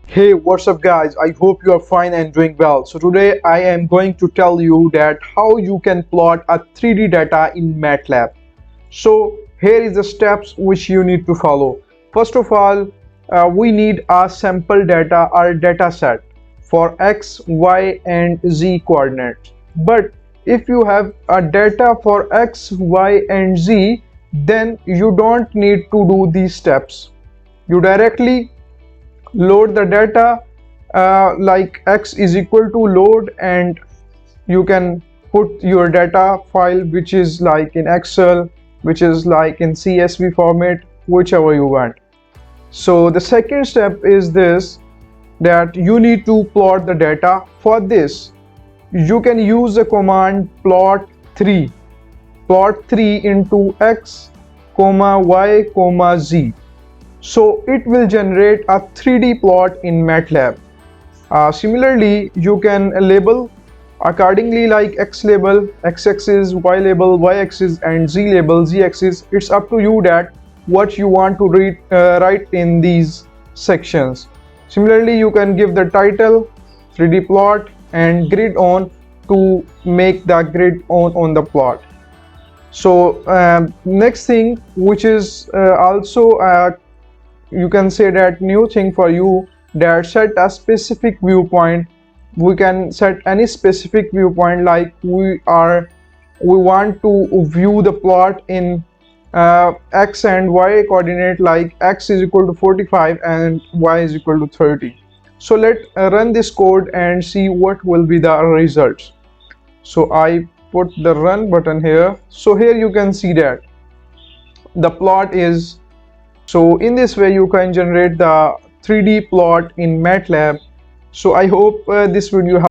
Hey, what's up guys? I hope you are fine and doing well. So today I am going to tell you that how you can plot a 3D data in MATLAB. So here is the steps which you need to follow. First of all, we need a sample data or data set for X, Y and Z coordinates. But if you have a data for X, Y and Z, then you don't need to do these steps. You directly load the data like X is equal to load, and you can put your data file which is like in Excel, which is like in CSV format, whichever you want. So the second step is this, that you need to plot the data. For this you can use the command plot3 into X comma Y comma Z. So it will generate a 3D plot in MATLAB. Similarly, you can label accordingly, like X label, X-axis, Y label, Y-axis and Z label, Z-axis. It's up to you that what you want to write in these sections. Similarly, you can give the title 3D plot and grid on to make the grid on the plot. So next thing, which is also you can say that new thing for you, that set a specific viewpoint. We can set any specific viewpoint, like we want to view the plot in X and Y coordinate, like X is equal to 45 and Y is equal to 30. So let's run this code and see what will be the results. So I put the run button here. So here you can see that the plot is, so in this way you can generate the 3D plot in MATLAB. So I hope this video